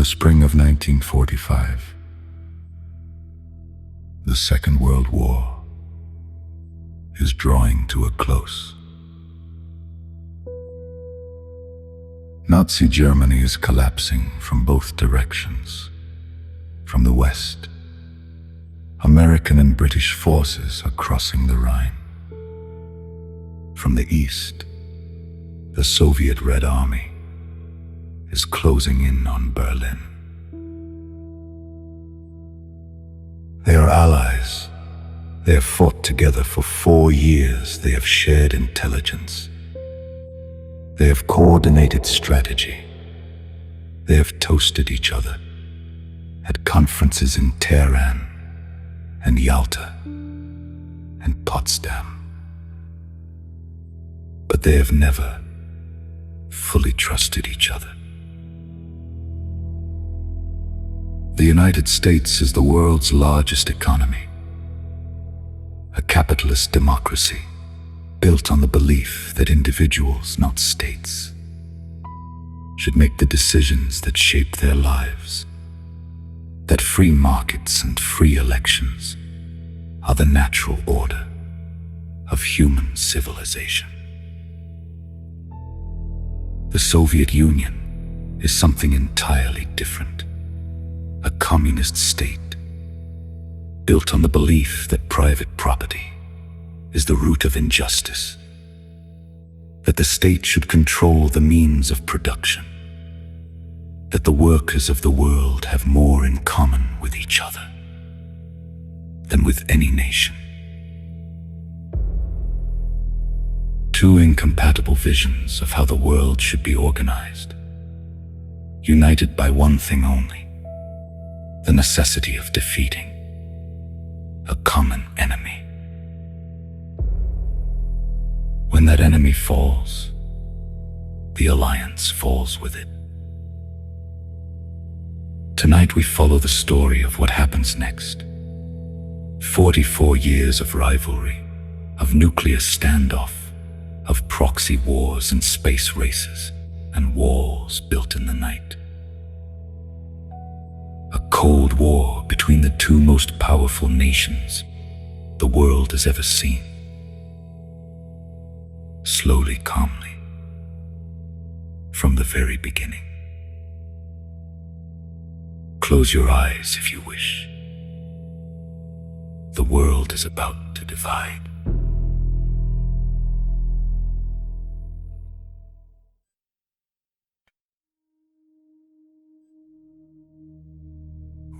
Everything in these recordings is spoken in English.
the spring of 1945, the Second World War is drawing to a close. Nazi Germany is collapsing from both directions. From the west, American and British forces are crossing the Rhine. From the east, the Soviet Red Army is closing in on Berlin. They are allies. They have fought together for 4 years. They have shared intelligence. They have coordinated strategy. They have toasted each other at conferences in Tehran and Yalta and Potsdam. But they have never fully trusted each other. The United States is the world's largest economy, a capitalist democracy built on the belief that individuals, not states, should make the decisions that shape their lives, that free markets and free elections are the natural order of human civilization. The Soviet Union is something entirely different. A communist state built on the belief that private property is the root of injustice, that the state should control the means of production, that the workers of the world have more in common with each other than with any nation. Two incompatible visions of how the world should be organized, united by one thing only: the necessity of defeating a common enemy. When that enemy falls, the alliance falls with it. Tonight we follow the story of what happens next. 44 years of rivalry, of nuclear standoff, of proxy wars and space races, and walls built in the night. A cold war between the two most powerful nations the world has ever seen. Slowly, calmly, from the very beginning. Close your eyes if you wish. The world is about to divide.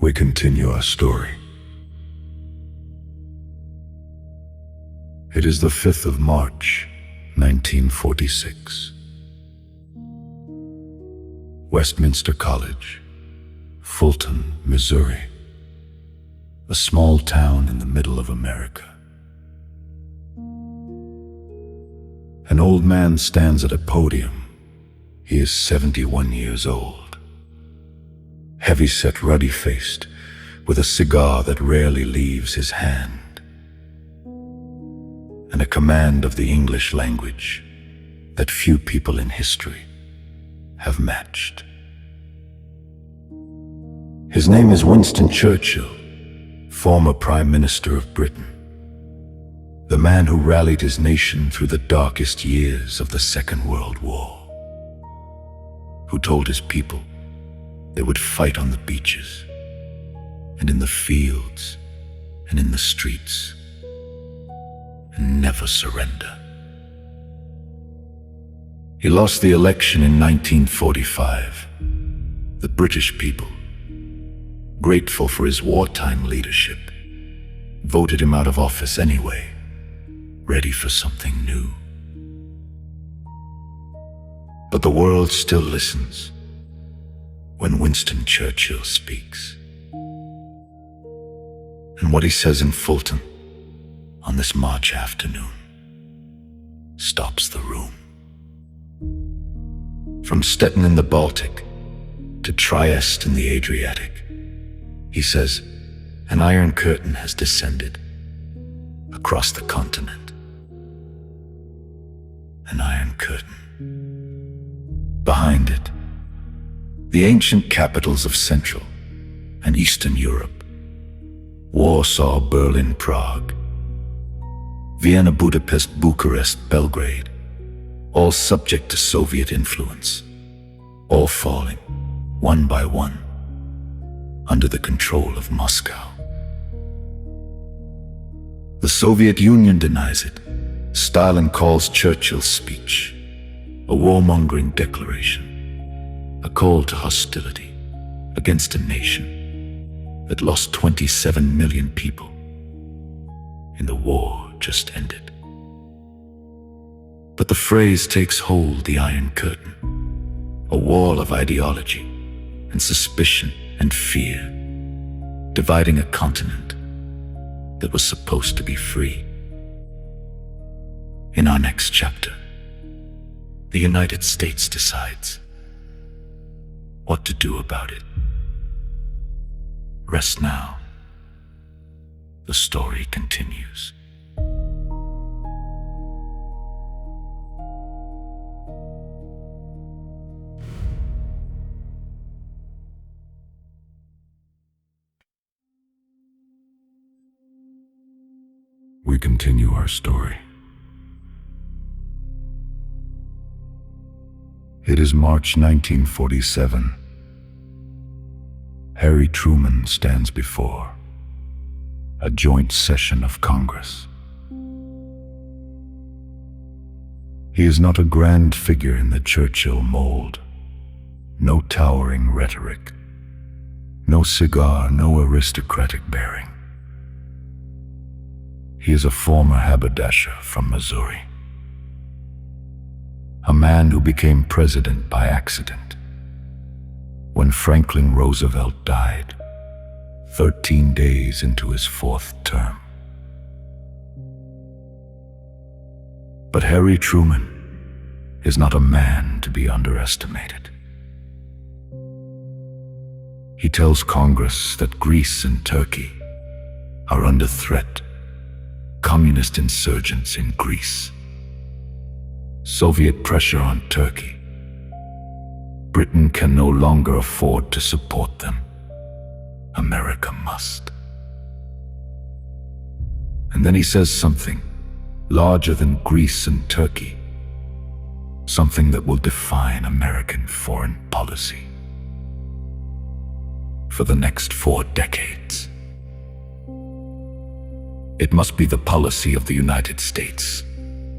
We continue our story. It is the 5th of March, 1946. Westminster College, Fulton, Missouri, a small town in the middle of America. An old man stands at a podium. He is 71 years old. Heavy-set, ruddy-faced, with a cigar that rarely leaves his hand, and a command of the English language that few people in history have matched. His name is Winston Churchill, former Prime Minister of Britain, the man who rallied his nation through the darkest years of the Second World War, who told his people they would fight on the beaches, and in the fields, and in the streets, and never surrender. He lost the election in 1945. The British people, grateful for his wartime leadership, voted him out of office anyway, ready for something new. But the world still listens when Winston Churchill speaks. And what he says in Fulton on this March afternoon stops the room. From Stettin in the Baltic to Trieste in the Adriatic, he says, an iron curtain has descended across the continent. An iron curtain. Behind it, The ancient capitals of Central and Eastern Europe, Warsaw, Berlin, Prague, Vienna, Budapest, Bucharest, Belgrade, all subject to Soviet influence, all falling, one by one, under the control of Moscow. The Soviet Union denies it. Stalin calls Churchill's speech a warmongering declaration, a call to hostility against a nation that lost 27 million people in the war just ended. But the phrase takes hold the Iron Curtain, a wall of ideology and suspicion and fear, dividing a continent that was supposed to be free. In our next chapter, the United States decides what to do about it. Rest now. The story continues. We continue our story. It is March 1947. Harry Truman stands before a joint session of Congress. He is not a grand figure in the Churchill mold. No towering rhetoric, no cigar, no aristocratic bearing. He is a former haberdasher from Missouri, a man who became president by accident when Franklin Roosevelt died 13 days into his 4th term. But Harry Truman is not a man to be underestimated. He tells Congress that Greece and Turkey are under threat. Communist insurgents in Greece, Soviet pressure on Turkey. Britain can no longer afford to support them. America must. And then he says something larger than Greece and Turkey, something that will define American foreign policy for the next 4 decades. It must be the policy of the United States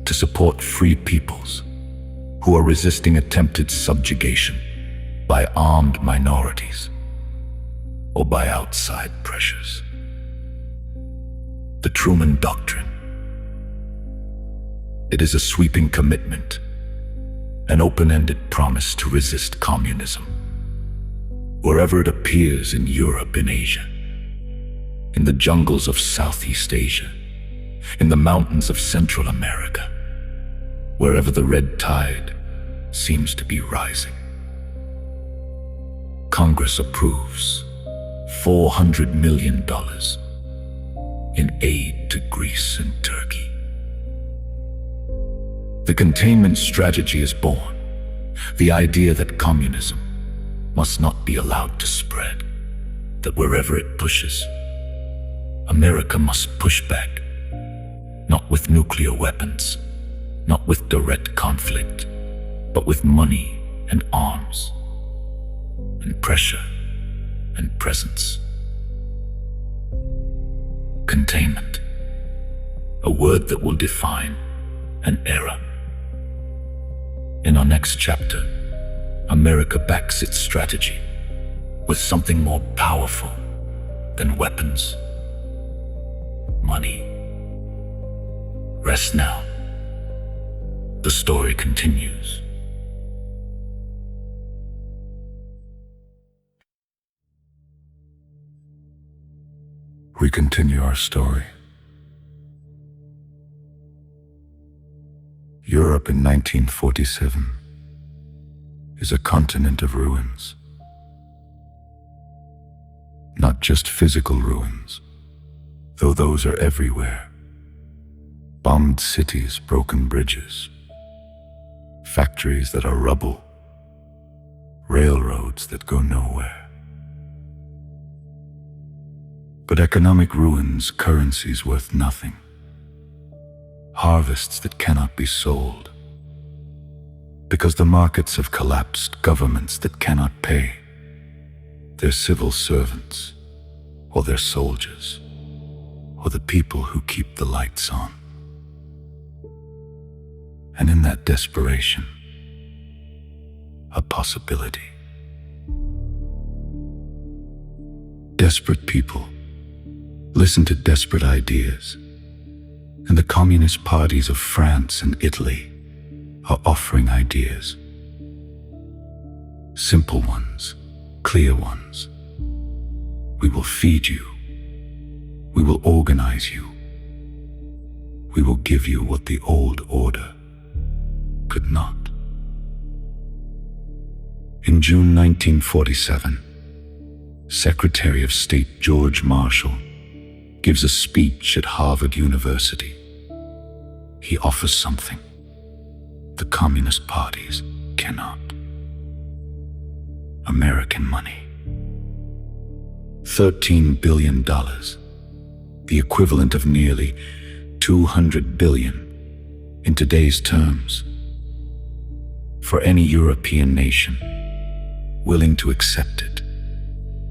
to support free peoples who are resisting attempted subjugation by armed minorities or by outside pressures. The Truman Doctrine. It is a sweeping commitment, an open-ended promise to resist communism wherever it appears in Europe and Asia, in the jungles of Southeast Asia, in the mountains of Central America, wherever the red tide seems to be rising. Congress approves $400 million in aid to Greece and Turkey. The containment strategy is born, the idea that communism must not be allowed to spread, that wherever it pushes, America must push back, not with nuclear weapons, not with direct conflict, but with money and arms, and pressure and presence. Containment, a word that will define an era. In our next chapter, America backs its strategy with something more powerful than weapons. Money. Rest now. The story continues. We continue our story. Europe in 1947 is a continent of ruins. Not just physical ruins, though those are everywhere. Bombed cities, broken bridges, factories that are rubble, railroads that go nowhere. But economic ruins, currencies worth nothing, harvests that cannot be sold, because the markets have collapsed, governments that cannot pay their civil servants, or their soldiers, or the people who keep the lights on. And in that desperation, a possibility. Desperate people listen to desperate ideas, and the communist parties of France and Italy are offering ideas. Simple ones, clear ones. We will feed you. We will organize you. We will give you what the old order could not. In June 1947, Secretary of State George Marshall gives a speech at Harvard University. He offers something the communist parties cannot. American money. $13 billion, the equivalent of nearly 200 billion in today's terms, for any European nation willing to accept it,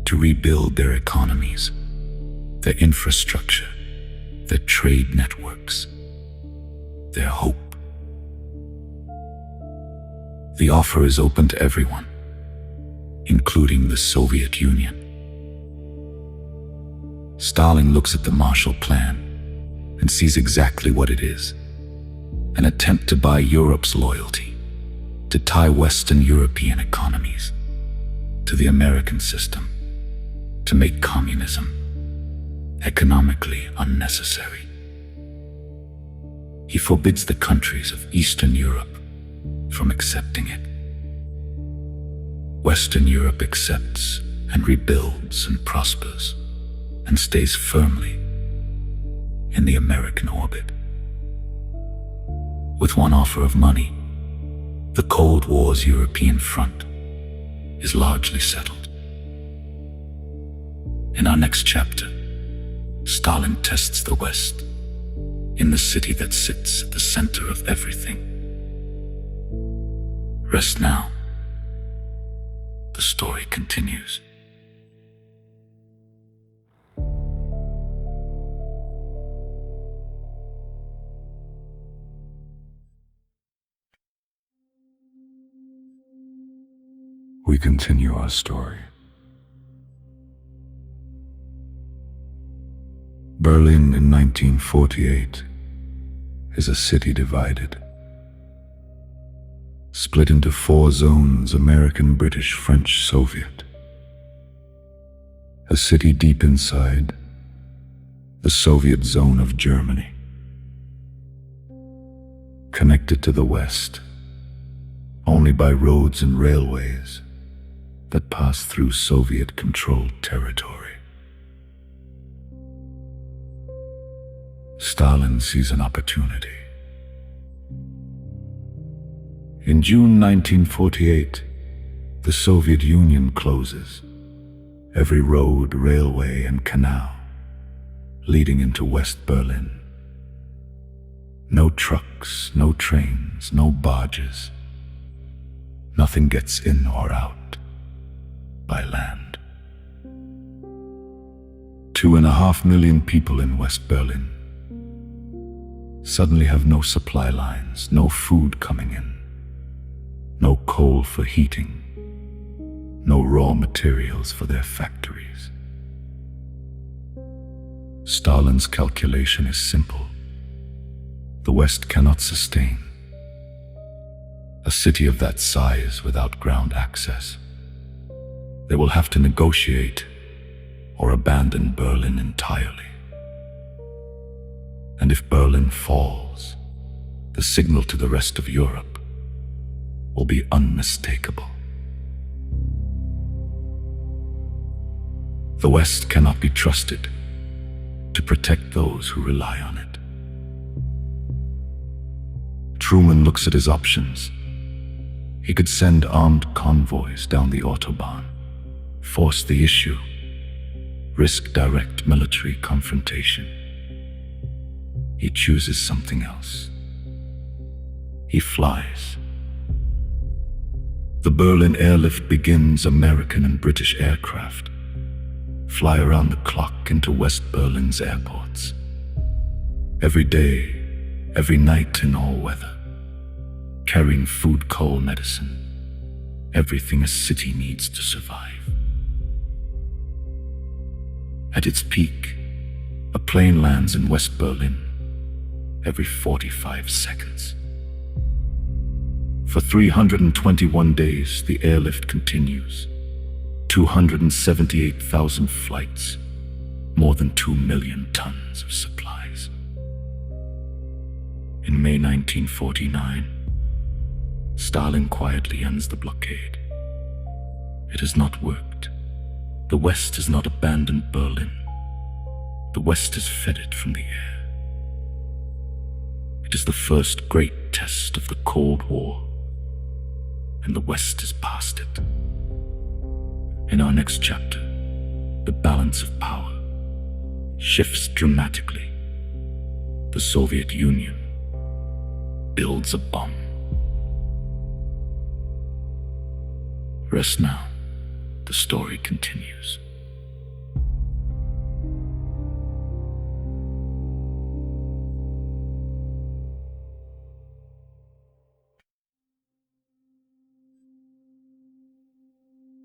to rebuild their economies, their infrastructure, their trade networks, their hope. The offer is open to everyone, including the Soviet Union. Stalin looks at the Marshall Plan and sees exactly what it is: an attempt to buy Europe's loyalty, to tie Western European economies to the American system, to make communism economically unnecessary. He forbids the countries of Eastern Europe from accepting it. Western Europe accepts and rebuilds and prospers and stays firmly in the American orbit. With one offer of money, the Cold War's European front is largely settled. In our next chapter, Stalin tests the West in the city that sits at the center of everything. Rest now. The story continues. We continue our story. Berlin in 1948 is a city divided, split into 4 zones: American, British, French, Soviet. A city deep inside the Soviet zone of Germany, connected to the West only by roads and railways that pass through Soviet-controlled territory. Stalin sees an opportunity. In June 1948, the Soviet Union closes every road, railway, and canal leading into West Berlin. No trucks, no trains, no barges. Nothing gets in or out by land. 2.5 million people in West Berlin suddenly have no supply lines, no food coming in, no coal for heating, no raw materials for their factories. Stalin's calculation is simple. The West cannot sustain a city of that size without ground access. They will have to negotiate or abandon Berlin entirely. And if Berlin falls, the signal to the rest of Europe will be unmistakable. The West cannot be trusted to protect those who rely on it. Truman looks at his options. He could send armed convoys down the Autobahn, force the issue, risk direct military confrontation. He chooses something else. He flies. The Berlin Airlift begins. American and British aircraft fly around the clock into West Berlin's airports. Every day, every night, in all weather, carrying food, coal, medicine, everything a city needs to survive. At its peak, a plane lands in West Berlin every 45 seconds. For 321 days, the airlift continues. 278,000 flights, more than 2 million tons of supplies. In May 1949, Stalin quietly ends the blockade. It has not worked. The West has not abandoned Berlin. The West has fed it from the air. It is the first great test of the Cold War, and the West has passed it. In our next chapter, the balance of power shifts dramatically. The Soviet Union builds a bomb. Rest now. The story continues.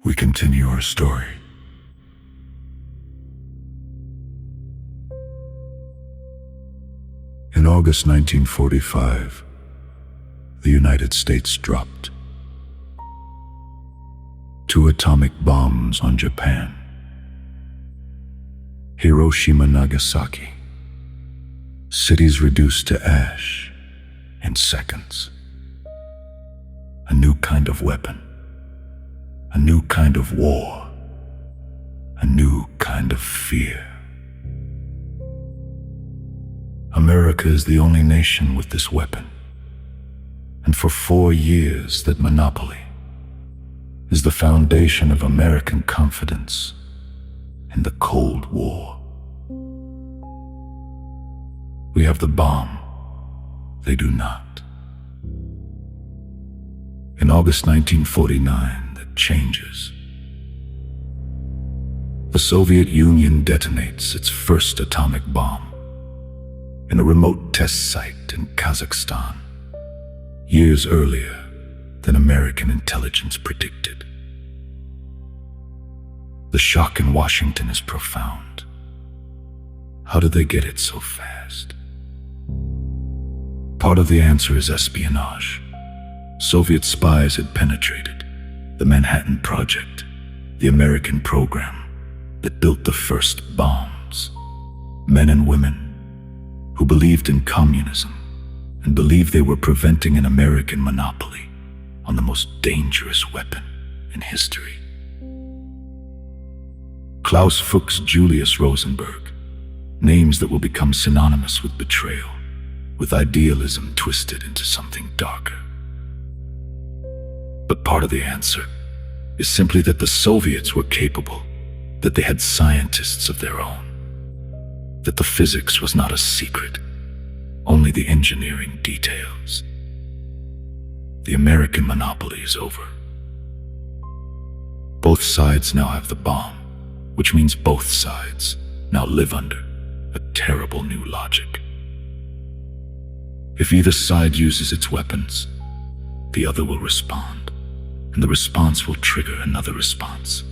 We continue our story. In August 1945, the United States dropped 2 atomic bombs on Japan. Hiroshima, Nagasaki. Cities reduced to ash in seconds. A new kind of weapon. A new kind of war. A new kind of fear. America is the only nation with this weapon. And for 4 years, that monopoly is the foundation of American confidence in the Cold War. We have the bomb. They do not. In August 1949, that changes. The Soviet Union detonates its first atomic bomb in a remote test site in Kazakhstan, years earlier than American intelligence predicted. The shock in Washington is profound. How did they get it so fast? Part of the answer is espionage. Soviet spies had penetrated the Manhattan Project, the American program that built the first bombs. Men and women who believed in communism and believed they were preventing an American monopoly on the most dangerous weapon in history. Klaus Fuchs, Julius Rosenberg, names that will become synonymous with betrayal, with idealism twisted into something darker. But part of the answer is simply that the Soviets were capable, that they had scientists of their own, that the physics was not a secret, only the engineering details. The American monopoly is over. Both sides now have the bomb, which means both sides now live under a terrible new logic. If either side uses its weapons, the other will respond, and the response will trigger another response,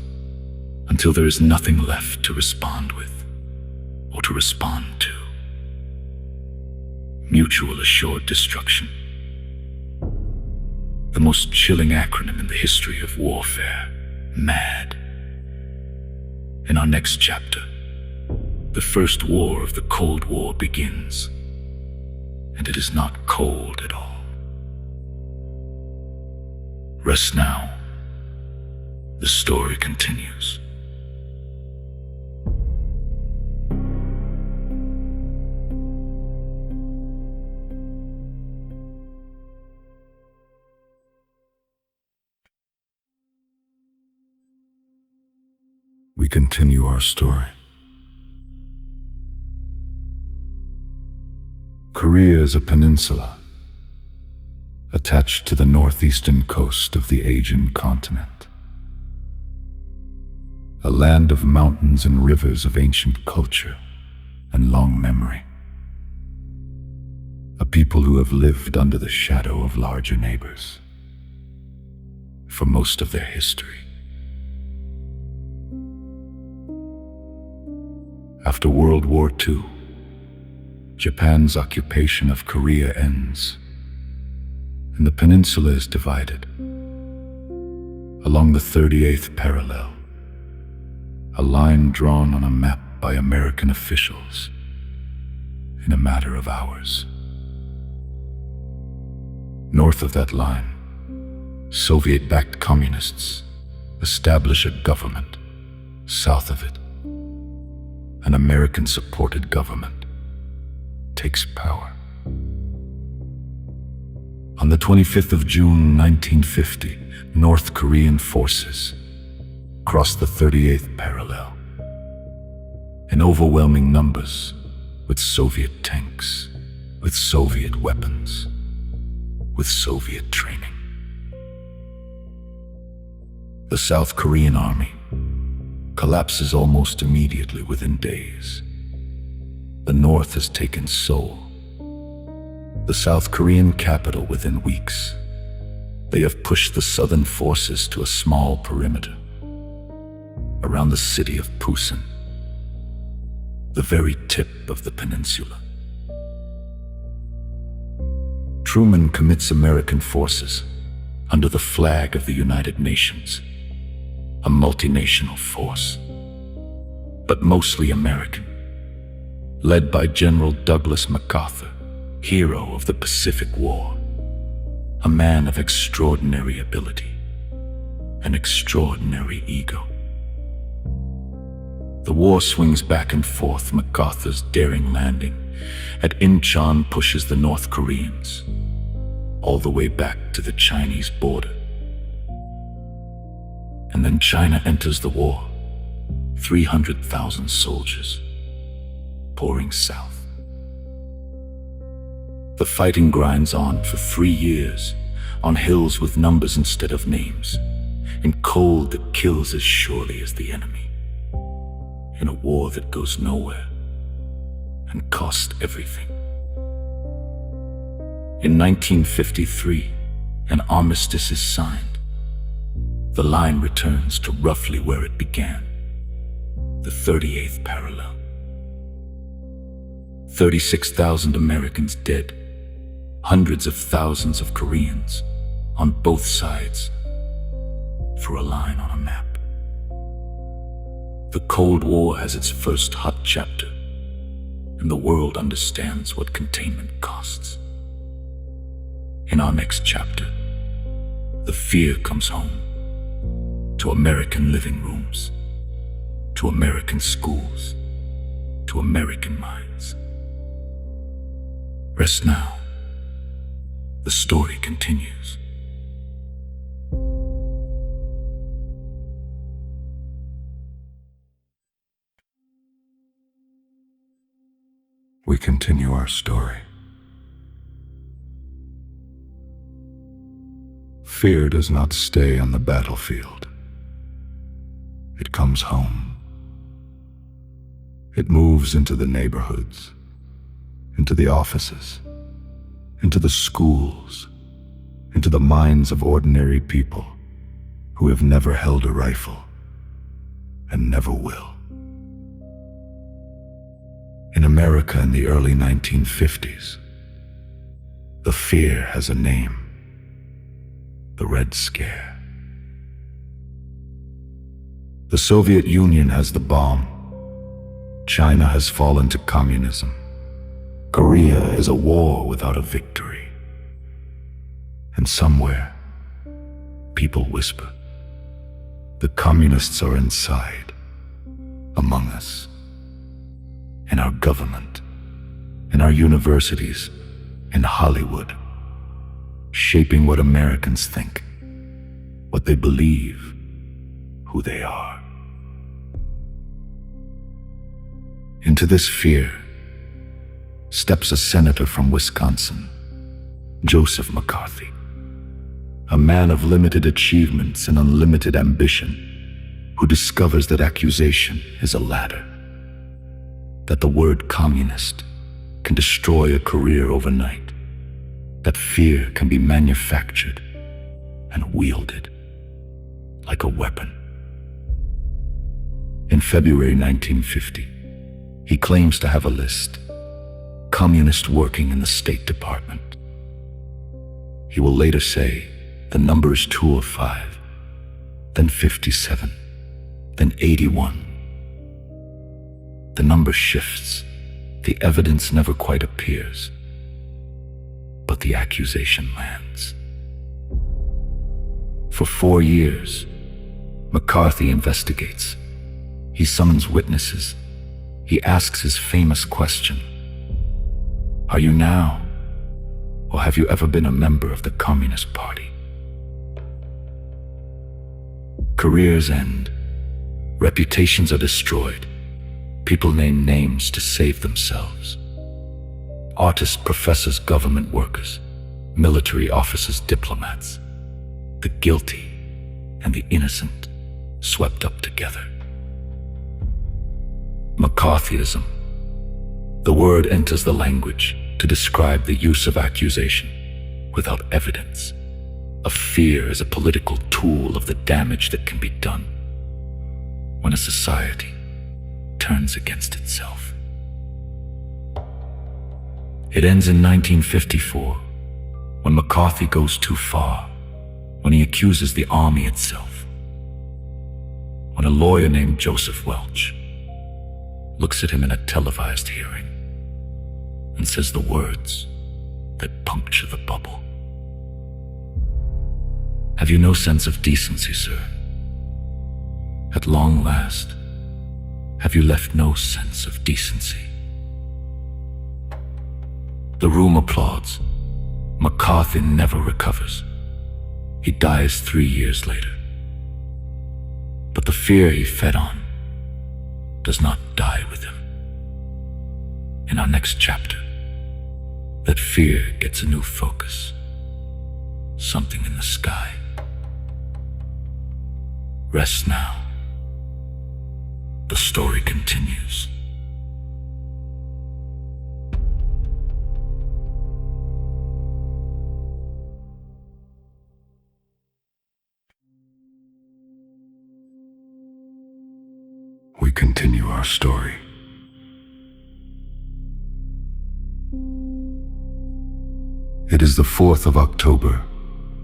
until there is nothing left to respond with or to respond to. Mutual assured destruction. The most chilling acronym in the history of warfare. MAD. In our next chapter, the first war of the Cold War begins, and it is not cold at all. Rest now. The story continues. We continue our story. Korea is a peninsula attached to the northeastern coast of the Asian continent. A land of mountains and rivers of ancient culture and long memory. A people who have lived under the shadow of larger neighbors for most of their history. After World War II, Japan's occupation of Korea ends, and the peninsula is divided. Along the 38th parallel, a line drawn on a map by American officials in a matter of hours. North of that line, Soviet-backed communists establish a government. South of it, an American-supported government takes power. On the 25th of June 1950, North Korean forces crossed the 38th parallel in overwhelming numbers, with Soviet tanks, with Soviet weapons, with Soviet training. The South Korean army collapses almost immediately within days. The North has taken Seoul, the South Korean capital, within weeks. They have pushed the southern forces to a small perimeter around the city of Pusan, the very tip of the peninsula. Truman commits American forces under the flag of the United Nations, a multinational force, but mostly American, led by General Douglas MacArthur, hero of the Pacific War, a man of extraordinary ability and extraordinary ego. The war swings back and forth. MacArthur's daring landing at Incheon pushes the North Koreans all the way back to the Chinese border. And then China enters the war, 300,000 soldiers pouring south. The fighting grinds on for 3 years, on hills with numbers instead of names, in cold that kills as surely as the enemy, in a war that goes nowhere and cost everything. In 1953, an armistice is signed. The line returns to roughly where it began, the 38th parallel. 36,000 Americans dead, hundreds of thousands of Koreans on both sides, for a line on a map. The Cold War has its first hot chapter, and the world understands what containment costs. In our next chapter, the fear comes home, to American living rooms, to American schools, to American minds. Rest now. The story continues. We continue our story. Fear does not stay on the battlefield. It comes home. It moves into the neighborhoods, into the offices, into the schools, into the minds of ordinary people who have never held a rifle and never will. In America in the early 1950s, the fear has a name: the Red Scare. The Soviet Union has the bomb. China has fallen to communism. Korea is a war without a victory. And somewhere, people whisper, the communists are inside, among us, in our government, in our universities, in Hollywood, shaping what Americans think, what they believe, who they are. Into this fear steps a senator from Wisconsin, Joseph McCarthy, a man of limited achievements and unlimited ambition, who discovers that accusation is a ladder, that the word communist can destroy a career overnight, that fear can be manufactured and wielded like a weapon. In February 1950, he claims to have a list, communists working in the State Department. He will later say the number is 2 or 5, then 57, then 81. The number shifts, the evidence never quite appears, but the accusation lands. For 4 years, McCarthy investigates. He summons witnesses. He asks his famous question, "Are you now, or have you ever been a member of the Communist Party?" Careers end. Reputations are destroyed. People name names to save themselves. Artists, professors, government workers, military officers, diplomats. The guilty and the innocent swept up together. McCarthyism. The word enters the language to describe the use of accusation without evidence, of fear as a political tool of the damage that can be done when a society turns against itself. It ends in 1954, when McCarthy goes too far, when he accuses the army itself, when a lawyer named Joseph Welch looks at him in a televised hearing and says the words that puncture the bubble. "Have you no sense of decency, sir? At long last, have you left no sense of decency?" The room applauds. McCarthy never recovers. He dies 3 years later. But the fear he fed on does not die with him. In our next chapter, that fear gets a new focus. Something in the sky. Rest now. The story continues. We continue our story. It is the 4th of October,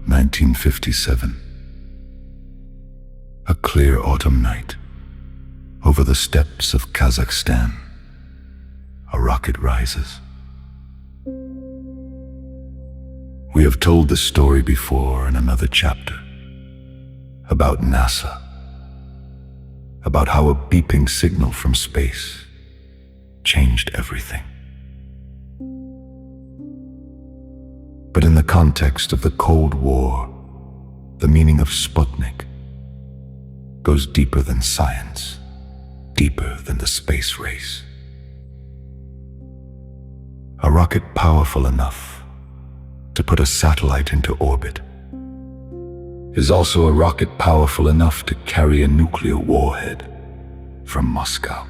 1957. A clear autumn night. Over the steppes of Kazakhstan, a rocket rises. We have told this story before in another chapter, about NASA, about how a beeping signal from space changed everything. But in the context of the Cold War, the meaning of Sputnik goes deeper than science, deeper than the space race. A rocket powerful enough to put a satellite into orbit is also a rocket powerful enough to carry a nuclear warhead from Moscow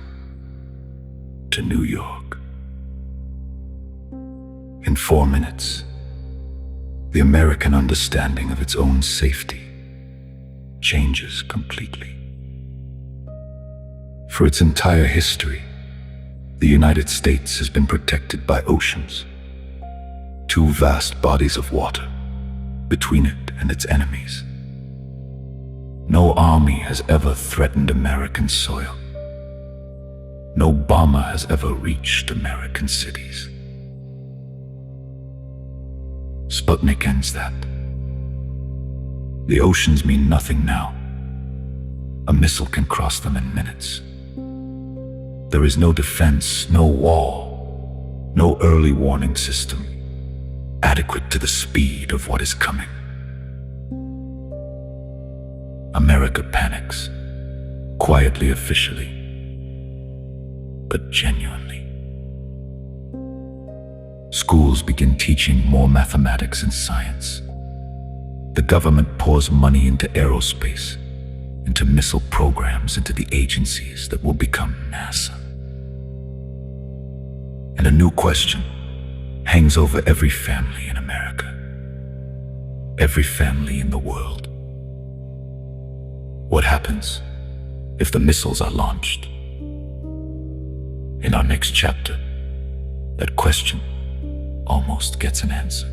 to New York. In 4 minutes, the American understanding of its own safety changes completely. For its entire history, the United States has been protected by oceans, 2 vast bodies of water between it and its enemies. No army has ever threatened American soil. No bomber has ever reached American cities. Sputnik ends that. The oceans mean nothing now. A missile can cross them in minutes. There is no defense, no wall, no early warning system adequate to the speed of what is coming. America panics, quietly, officially. but genuinely. Schools begin teaching more mathematics and science. The government pours money into aerospace, into missile programs, into the agencies that will become NASA. And a new question hangs over every family in America, every family in the world. What happens if the missiles are launched? In our next chapter, that question almost gets an answer.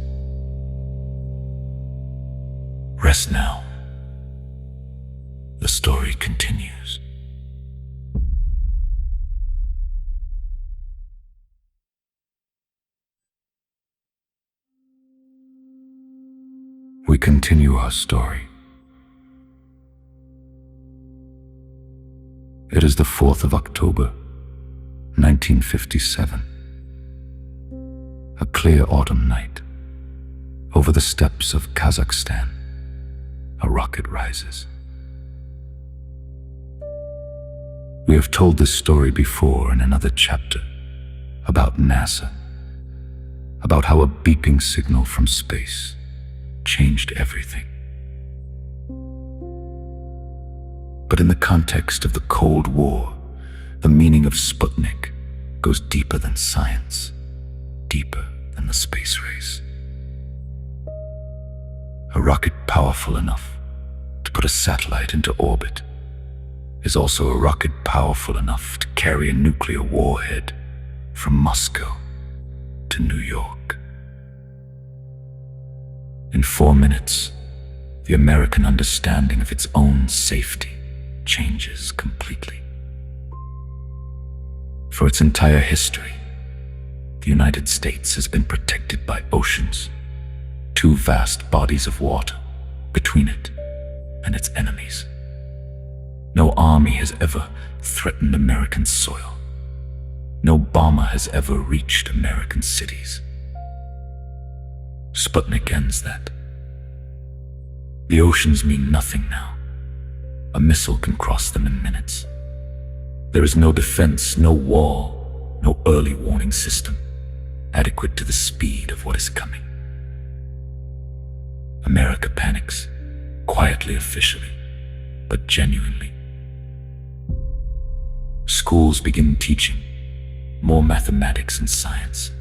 Rest now. The story continues. We continue our story. It is the 4th of October, 1957. A clear autumn night. Over the steppes of Kazakhstan, a rocket rises. We have told this story before in another chapter about NASA, about how a beeping signal from space changed everything. But in the context of the Cold War, the meaning of Sputnik goes deeper than science, deeper than the space race. A rocket powerful enough to put a satellite into orbit is also a rocket powerful enough to carry a nuclear warhead from Moscow to New York. In 4 minutes, the American understanding of its own safety changes completely. For its entire history, the United States has been protected by oceans, 2 vast bodies of water between it and its enemies. No army has ever threatened American soil. No bomber has ever reached American cities. Sputnik ends that. The oceans mean nothing now. A missile can cross them in minutes. There is no defense, no wall, no early warning system adequate to the speed of what is coming. America panics, quietly, officially, but genuinely. Schools begin teaching more mathematics and science.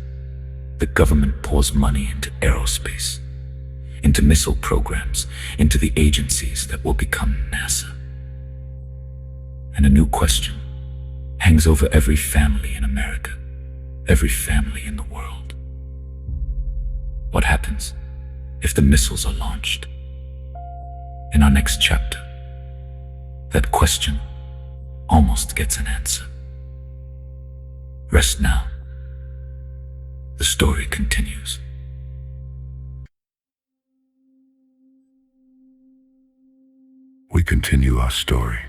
The government pours money into aerospace, into missile programs, into the agencies that will become NASA. And a new question hangs over every family in America, every family in the world. What happens if the missiles are launched? In our next chapter, that question almost gets an answer. Rest now. The story continues. We continue our story.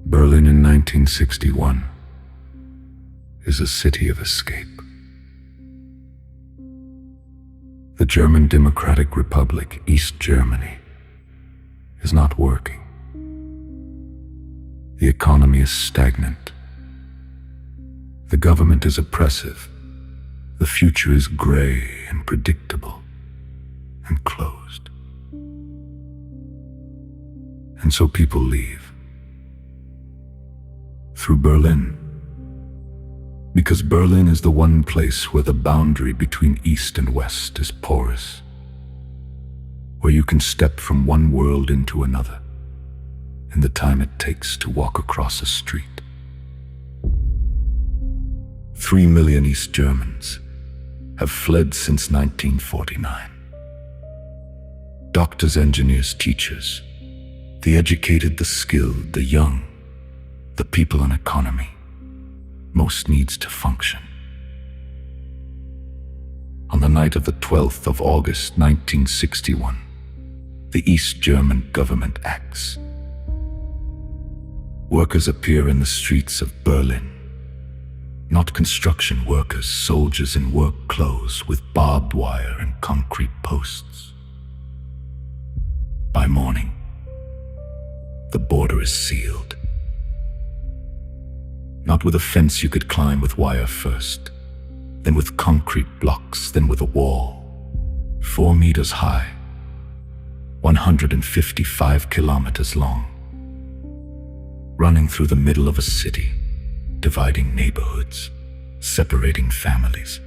Berlin in 1961 is a city of escape. The German Democratic Republic, East Germany, is not working. The economy is stagnant. The government is oppressive. The future is gray and predictable and closed. And so people leave. Through Berlin. Because Berlin is the one place where the boundary between East and West is porous, where you can step from one world into another in the time it takes to walk across a street. 3 million East Germans have fled since 1949. Doctors, engineers, teachers, the educated, the skilled, the young, the people and economy, most needs to function. On the night of the 12th of August, 1961, the East German government acts. Workers appear in the streets of Berlin. Not construction workers, soldiers in work clothes with barbed wire and concrete posts. By morning, the border is sealed. Not with a fence you could climb with wire first, then with concrete blocks, then with a wall, 4 meters high, 155 kilometers long, running through the middle of a city, dividing neighborhoods, separating families,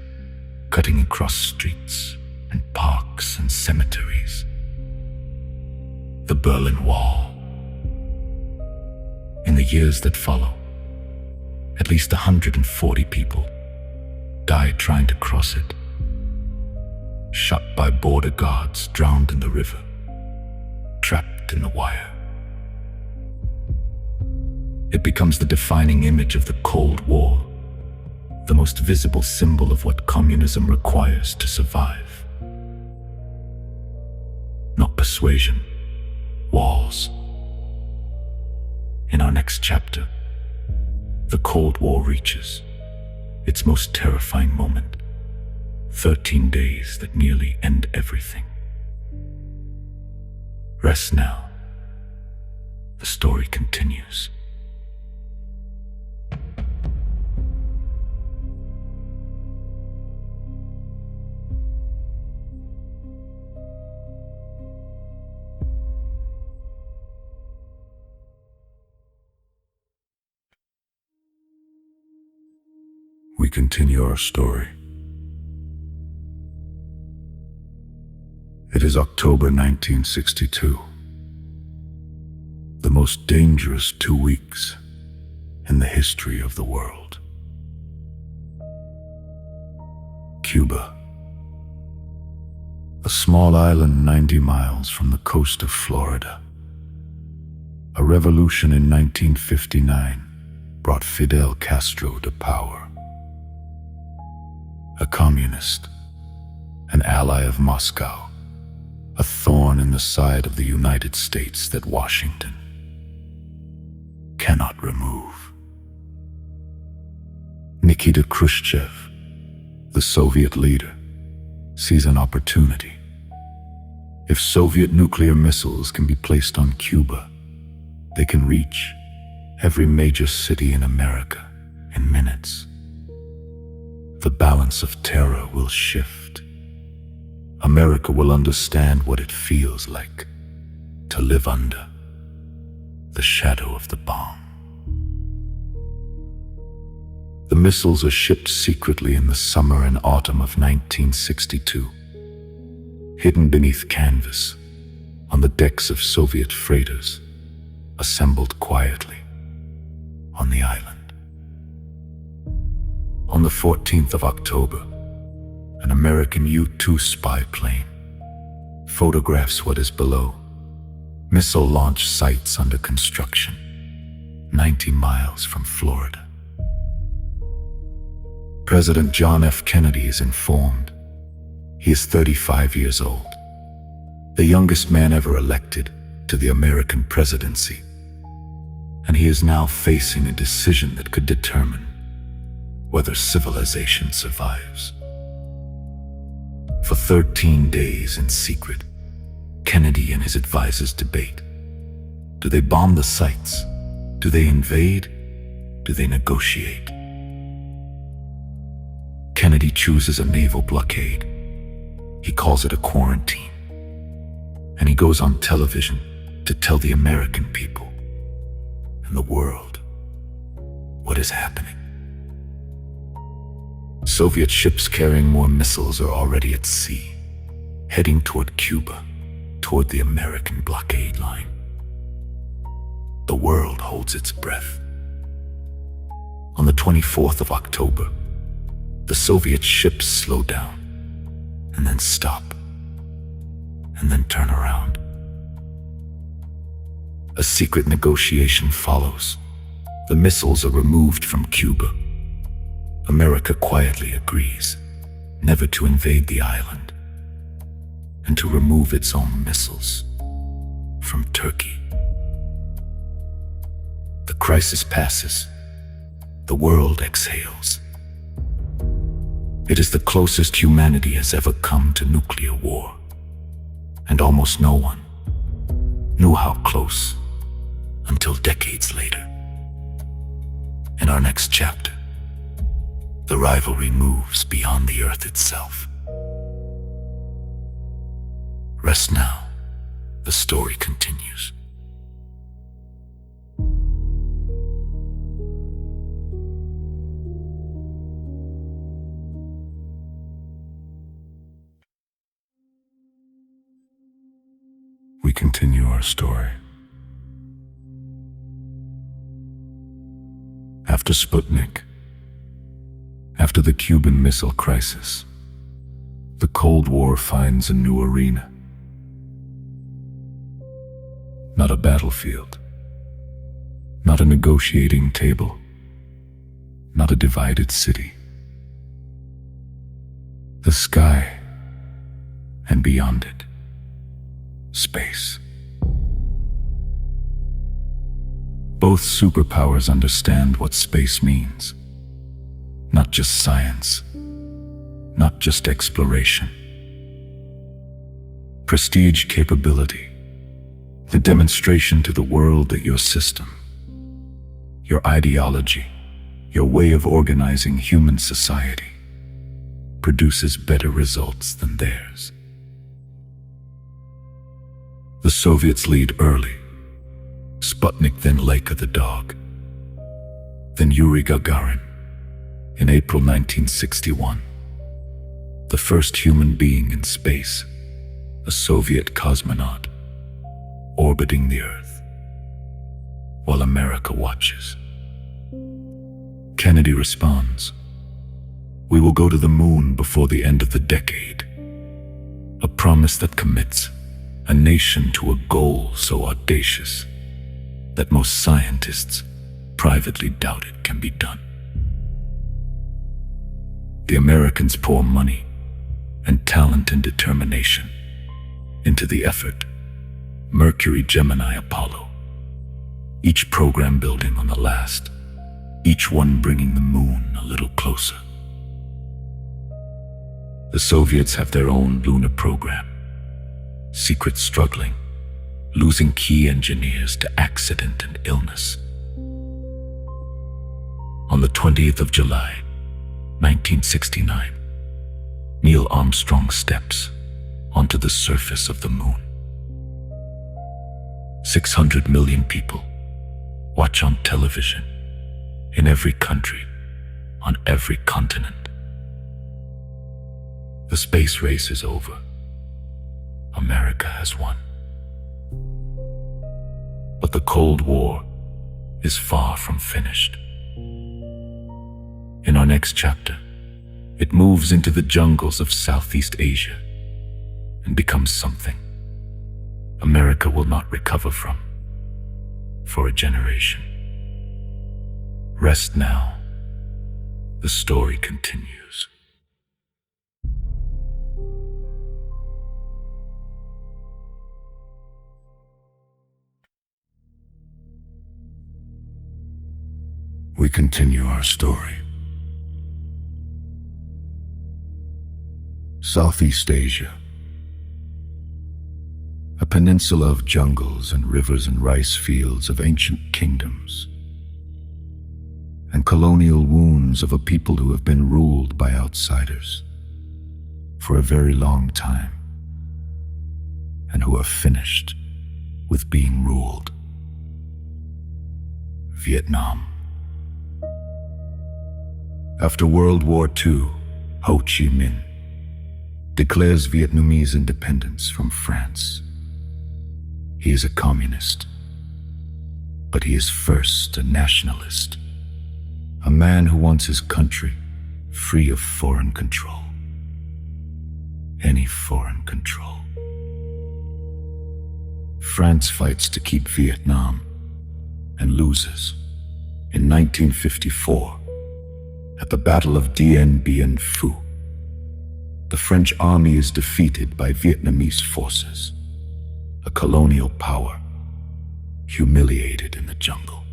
cutting across streets and parks and cemeteries. The Berlin Wall. In the years that follow, at least 140 people died trying to cross it, shot by border guards, drowned in the river, trapped in the wire. It becomes the defining image of the Cold War, the most visible symbol of what communism requires to survive. Not persuasion, walls. In our next chapter, the Cold War reaches its most terrifying moment, 13 days that nearly end everything. Rest now. The story continues. We continue our story. It is October 1962. The most dangerous 2 weeks in the history of the world. Cuba. A small island 90 miles from the coast of Florida. A revolution in 1959 brought Fidel Castro to power. A communist, an ally of Moscow, a thorn in the side of the United States that Washington cannot remove. Nikita Khrushchev, the Soviet leader, sees an opportunity. If Soviet nuclear missiles can be placed on Cuba, they can reach every major city in America in minutes. The balance of terror will shift. America will understand what it feels like to live under the shadow of the bomb. The missiles are shipped secretly in the summer and autumn of 1962, hidden beneath canvas on the decks of Soviet freighters, assembled quietly on the island. On the 14th of October, an American U-2 spy plane photographs what is below, missile launch sites under construction, 90 miles from Florida. President John F. Kennedy is informed. He is 35 years old, the youngest man ever elected to the American presidency, and he is now facing a decision that could determine whether civilization survives. For 13 days in secret, Kennedy and his advisors debate. Do they bomb the sites? Do they invade? Do they negotiate? Kennedy chooses a naval blockade. He calls it a quarantine. And he goes on television to tell the American people and the world what is happening. Soviet ships carrying more missiles are already at sea, heading toward Cuba, toward the American blockade line. The world holds its breath. On the 24th of October, the Soviet ships slow down, and then stop, and then turn around. A secret negotiation follows. The missiles are removed from Cuba. America quietly agrees never to invade the island and to remove its own missiles from Turkey. The crisis passes. The world exhales. It is the closest humanity has ever come to nuclear war, and almost no one knew how close until decades later. In our next chapter, the rivalry moves beyond the Earth itself. Rest now, the story continues. We continue our story. After Sputnik, after the Cuban Missile Crisis, the Cold War finds a new arena. Not a battlefield, not a negotiating table, not a divided city. The sky, and beyond it, space. Both superpowers understand what space means. Not just science, not just exploration. Prestige, capability, the demonstration to the world that your system, your ideology, your way of organizing human society produces better results than theirs. The Soviets lead early. Sputnik, then Laika the dog, then Yuri Gagarin. In April 1961, the first human being in space, a Soviet cosmonaut, orbiting the Earth, while America watches. Kennedy responds, "We will go to the moon before the end of the decade," a promise that commits a nation to a goal so audacious that most scientists privately doubt it can be done. The Americans pour money and talent and determination into the effort. Mercury, Gemini, Apollo, each program building on the last, each one bringing the moon a little closer. The Soviets have their own lunar program, secret struggling, losing key engineers to accident and illness. On the 20th of July, 1969, Neil Armstrong steps onto the surface of the moon. 600 million people watch on television in every country, on every continent. The space race is over. America has won. But the Cold War is far from finished. In our next chapter, it moves into the jungles of Southeast Asia and becomes something America will not recover from for a generation. Rest now. The story continues. We continue our story. Southeast Asia, a peninsula of jungles and rivers and rice fields of ancient kingdoms, and colonial wounds of a people who have been ruled by outsiders for a very long time, and who are finished with being ruled. Vietnam. After World War II, Ho Chi Minh declares Vietnamese independence from France. He is a communist, but he is first a nationalist, a man who wants his country free of foreign control. Any foreign control. France fights to keep Vietnam and loses. In 1954, at the Battle of Dien Bien Phu, the French army is defeated by Vietnamese forces, a colonial power humiliated in the jungle.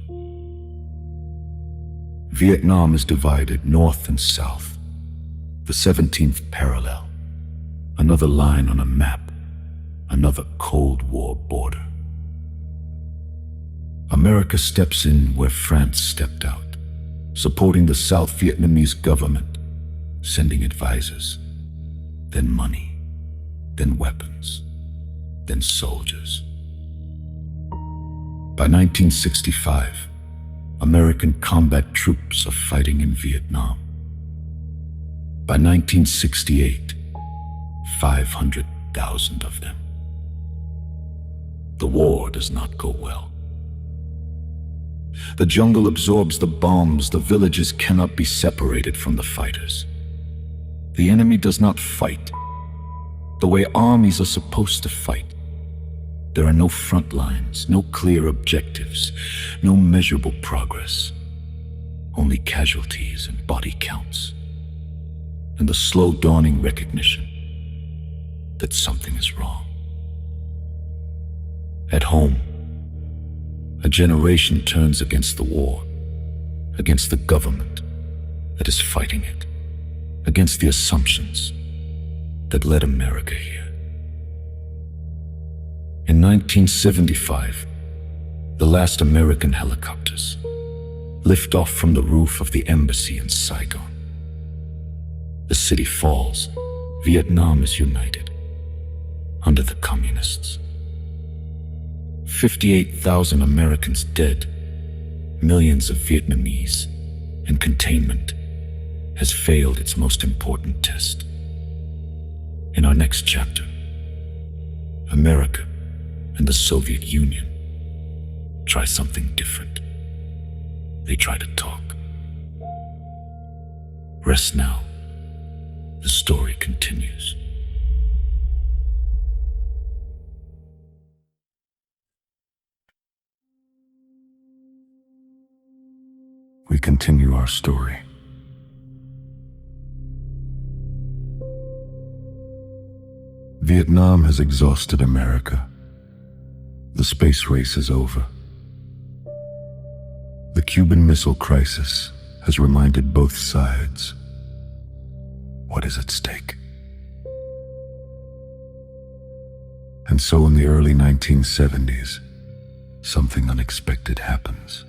Vietnam is divided north and south, the 17th parallel, another line on a map, another Cold War border. America steps in where France stepped out, supporting the South Vietnamese government, sending advisors, then money, then weapons, then soldiers. By 1965, American combat troops are fighting in Vietnam. By 1968, 500,000 of them. The war does not go well. The jungle absorbs the bombs. The villages cannot be separated from the fighters. The enemy does not fight the way armies are supposed to fight. There are no front lines, no clear objectives, no measurable progress, only casualties and body counts, and the slow dawning recognition that something is wrong. At home, a generation turns against the war, against the government that is fighting it, against the assumptions that led America here. In 1975, the last American helicopters lift off from the roof of the embassy in Saigon. The city falls. Vietnam is united under the communists. 58,000 Americans dead, millions of Vietnamese, and containment has failed its most important test. In our next chapter, America and the Soviet Union try something different. They try to talk. Rest now. The story continues. We continue our story. Vietnam has exhausted America. The space race is over. The Cuban Missile Crisis has reminded both sides what is at stake. And so in the early 1970s, something unexpected happens.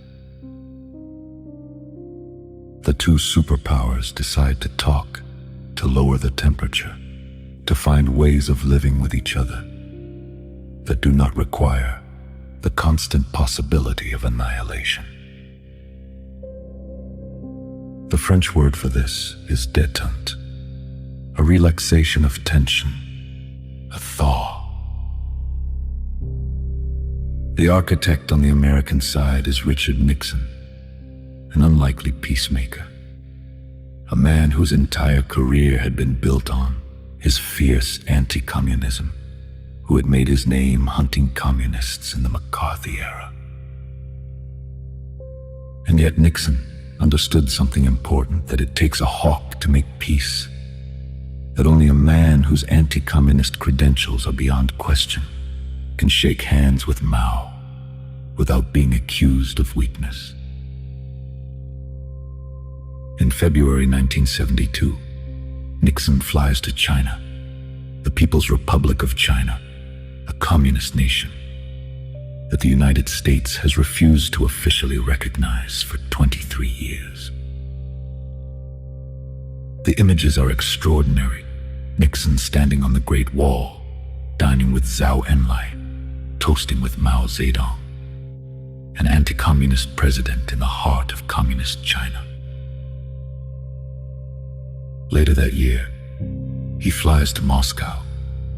The two superpowers decide to talk, to lower the temperature, to find ways of living with each other that do not require the constant possibility of annihilation. The French word for this is détente, a relaxation of tension, a thaw. The architect on the American side is Richard Nixon, an unlikely peacemaker, a man whose entire career had been built on his fierce anti-communism, who had made his name hunting communists in the McCarthy era. And yet Nixon understood something important, that it takes a hawk to make peace, that only a man whose anti-communist credentials are beyond question can shake hands with Mao without being accused of weakness. In February 1972, Nixon flies to China, the People's Republic of China, a communist nation that the United States has refused to officially recognize for 23 years. The images are extraordinary. Nixon standing on the Great Wall, dining with Zhou Enlai, toasting with Mao Zedong, an anti-communist president in the heart of communist China. Later that year, he flies to Moscow.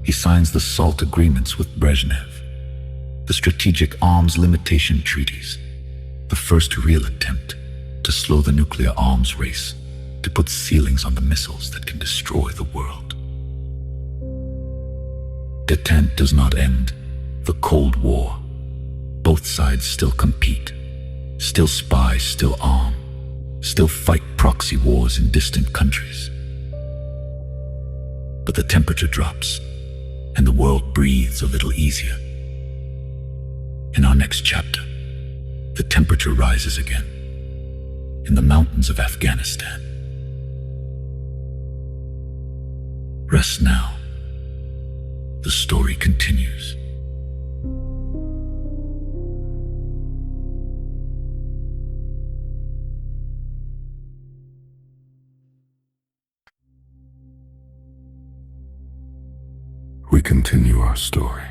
He signs the SALT agreements with Brezhnev, the strategic arms limitation treaties, the first real attempt to slow the nuclear arms race, to put ceilings on the missiles that can destroy the world. Détente does not end the Cold War. Both sides still compete, still spy, still arm, still fight proxy wars in distant countries. But the temperature drops, and the world breathes a little easier. In our next chapter, the temperature rises again in the mountains of Afghanistan. Rest now. The story continues. We continue our story.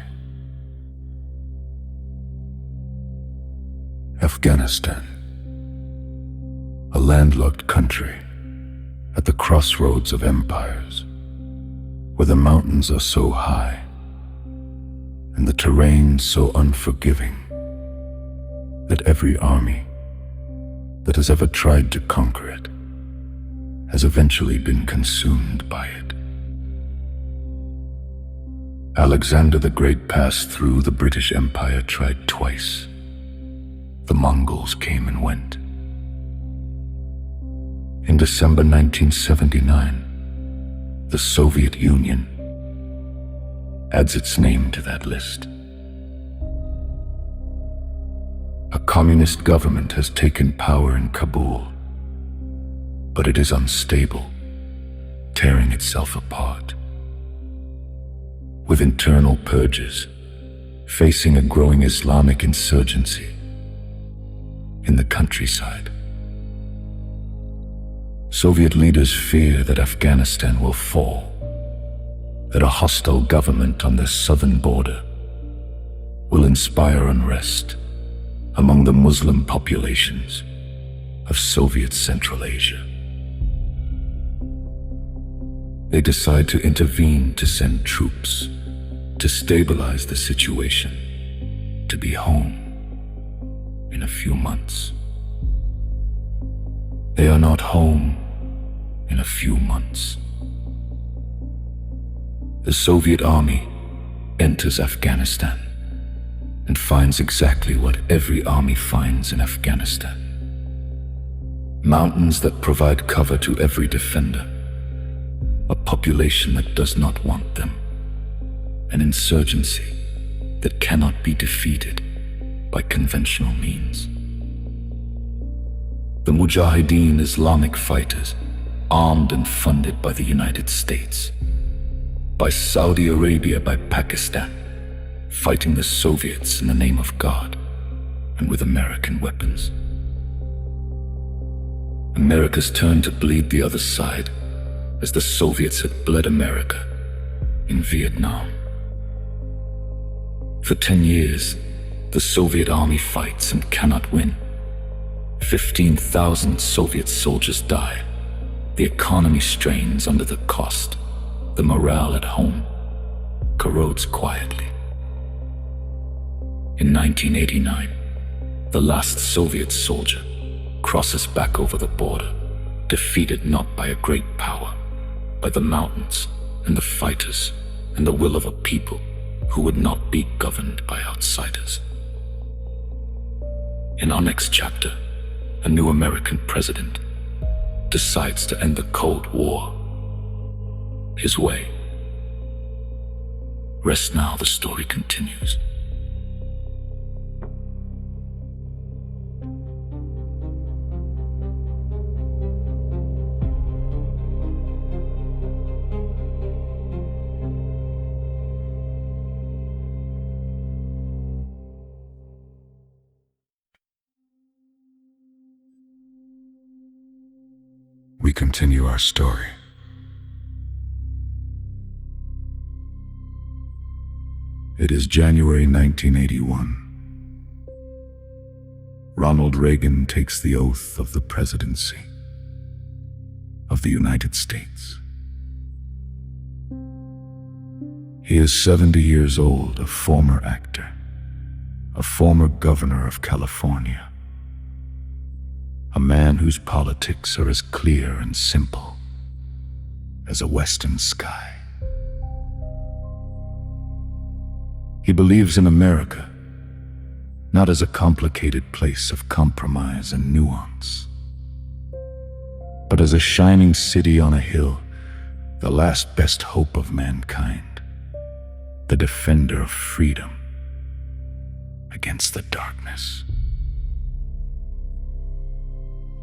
Afghanistan, a landlocked country at the crossroads of empires, where the mountains are so high and the terrain so unforgiving that every army that has ever tried to conquer it has eventually been consumed by it. Alexander the Great passed through the British Empire, tried twice. The Mongols came and went. In December 1979, the Soviet Union adds its name to that list. A communist government has taken power in Kabul, but it is unstable, tearing itself apart. With internal purges, facing a growing Islamic insurgency in the countryside. Soviet leaders fear that Afghanistan will fall, that a hostile government on their southern border will inspire unrest among the Muslim populations of Soviet Central Asia. They decide to intervene, to send troops, to stabilize the situation, to be home in a few months. They are not home in a few months. The Soviet army enters Afghanistan and finds exactly what every army finds in Afghanistan. Mountains that provide cover to every defender, a population that does not want them, an insurgency that cannot be defeated by conventional means. The Mujahideen Islamic fighters, armed and funded by the United States, by Saudi Arabia, by Pakistan, fighting the Soviets in the name of God and with American weapons. America's turned to bleed the other side as the Soviets had bled America in Vietnam. For 10 years, the Soviet army fights and cannot win. 15,000 Soviet soldiers die. The economy strains under the cost. The morale at home corrodes quietly. In 1989, the last Soviet soldier crosses back over the border, defeated not by a great power, by the mountains and the fighters and the will of a people who would not be governed by outsiders. In our next chapter, a new American president decides to end the Cold War his way. Rest now, the story continues. We continue our story. It is January 1981. Ronald Reagan takes the oath of the presidency of the United States. He is 70 years old, a former actor, a former governor of California, a man whose politics are as clear and simple as a western sky. He believes in America, not as a complicated place of compromise and nuance, but as a shining city on a hill, the last best hope of mankind, the defender of freedom against the darkness.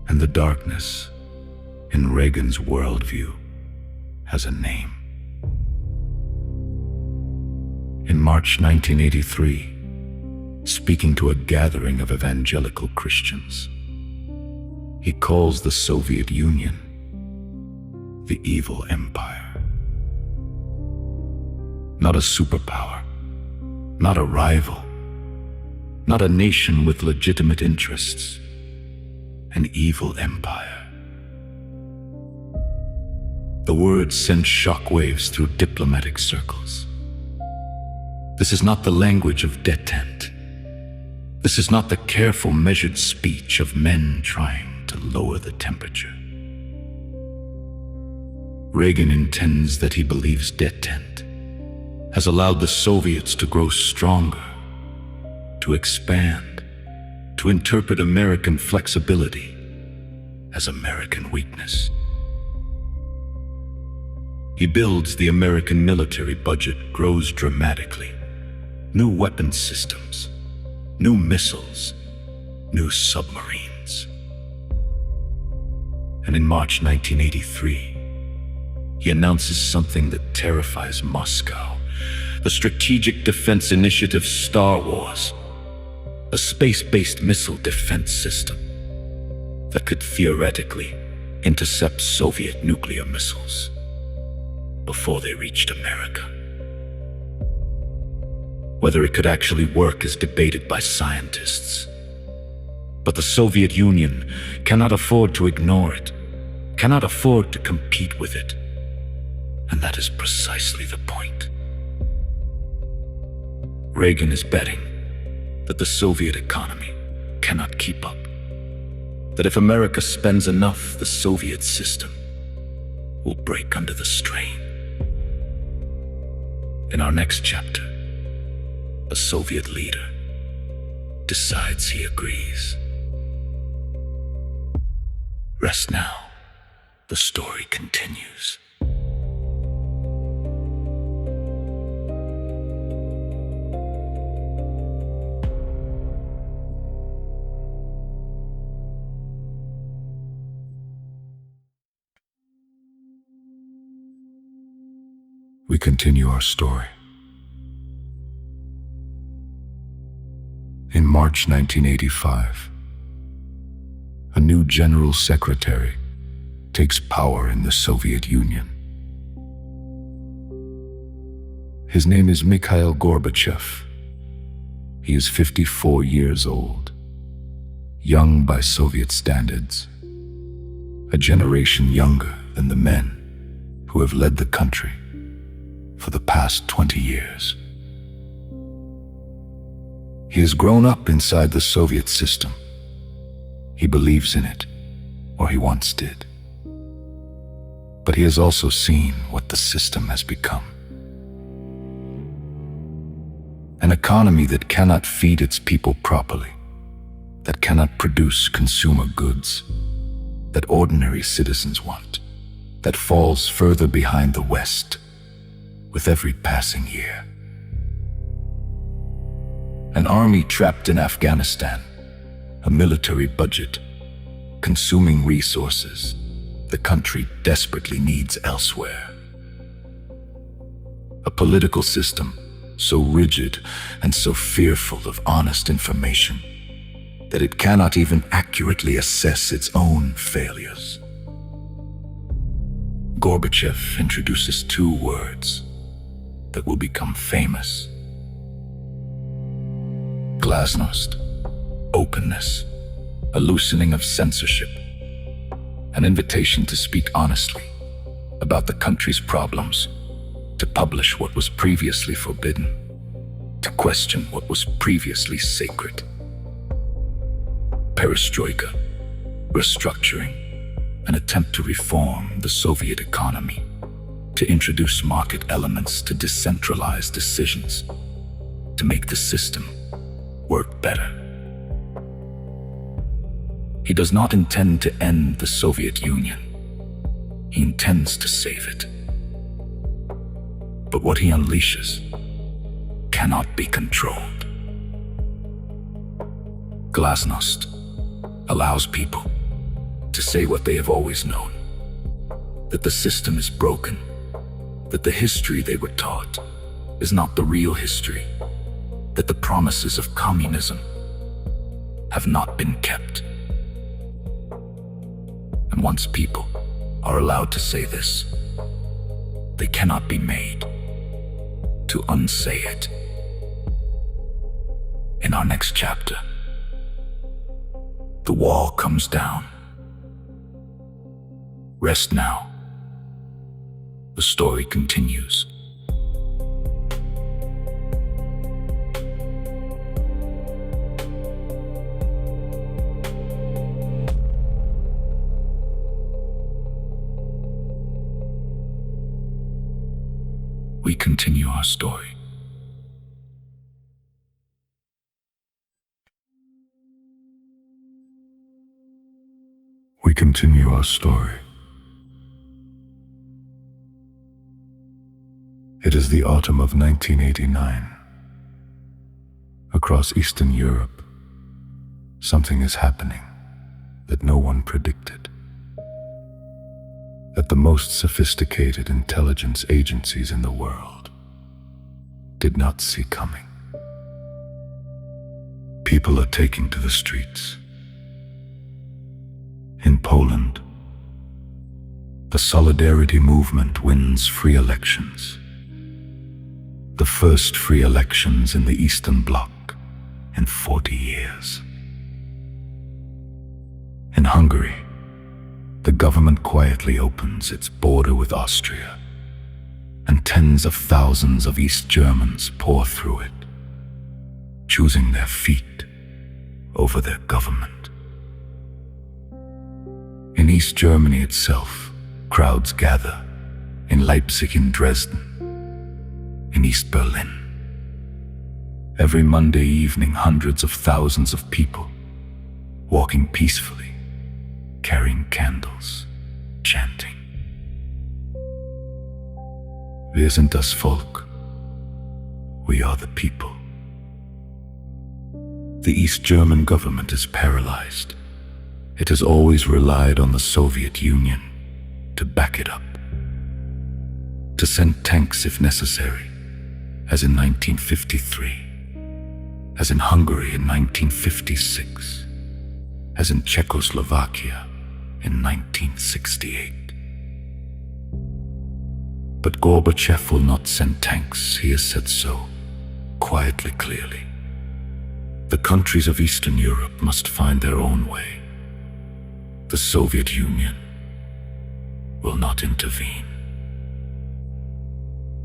And the darkness, in Reagan's worldview, has a name. In March 1983, speaking to a gathering of evangelical Christians, he calls the Soviet Union the evil empire. not a superpower, not a rival, not a nation with legitimate interests, an evil empire. The words sent shockwaves through diplomatic circles. This is not the language of Détente. This is not the careful, measured speech of men trying to lower the temperature. Reagan intends that he believes Détente has allowed the Soviets to grow stronger, to expand, to interpret American flexibility as American weakness. He builds the American military budget grows dramatically. New weapons systems, new missiles, new submarines. And in March 1983, he announces something that terrifies Moscow: the Strategic Defense Initiative Star Wars, a space-based missile defense system that could theoretically intercept Soviet nuclear missiles before they reached America. Whether it could actually work is debated by scientists. But the Soviet Union cannot afford to ignore it, cannot afford to compete with it. And that is precisely the point. Reagan is betting that the Soviet economy cannot keep up, that if America spends enough, the Soviet system will break under the strain. In our next chapter, a Soviet leader decides he agrees. Rest now. The story continues. We continue our story. In March 1985, a new general secretary takes power in the Soviet Union. His name is Mikhail Gorbachev. He is 54 years old, young by Soviet standards, a generation younger than the men who have led the country for the past 20 years. He has grown up inside the Soviet system. He believes in it, or he once did. But he has also seen what the system has become. An economy that cannot feed its people properly, that cannot produce consumer goods that ordinary citizens want, that falls further behind the West with every passing year. An army trapped in Afghanistan, a military budget, consuming resources the country desperately needs elsewhere. A political system so rigid and so fearful of honest information that it cannot even accurately assess its own failures. Gorbachev introduces two words that will become famous: glasnost, openness, a loosening of censorship, an invitation to speak honestly about the country's problems, to publish what was previously forbidden, to question what was previously sacred. Perestroika, restructuring, an attempt to reform the Soviet economy, to introduce market elements to decentralize decisions, to make the system work better. He does not intend to end the Soviet Union. He intends to save it. But what he unleashes cannot be controlled. Glasnost allows people to say what they have always known: that the system is broken, that the history they were taught is not the real history, that the promises of communism have not been kept. And once people are allowed to say this, they cannot be made to unsay it. In our next chapter, the wall comes down. Rest now. The story continues. We continue our story. We continue our story. It is the autumn of 1989. Across Eastern Europe, something is happening that no one predicted, that the most sophisticated intelligence agencies in the world did not see coming. People are taking to the streets. In Poland, the Solidarity movement wins free elections. The first free elections in the Eastern Bloc in 40 years. In Hungary, the government quietly opens its border with Austria, and tens of thousands of East Germans pour through it, choosing their feet over their government. In East Germany itself, crowds gather in Leipzig and Dresden, in East Berlin. Every Monday evening, hundreds of thousands of people walking peacefully, carrying candles, chanting. Wir sind das Volk. We are the people. The East German government is paralyzed. It has always relied on the Soviet Union to back it up, to send tanks if necessary, as in 1953, as in Hungary in 1956, as in Czechoslovakia in 1968. But Gorbachev will not send tanks, he has said so, quietly, clearly. The countries of Eastern Europe must find their own way. The Soviet Union will not intervene.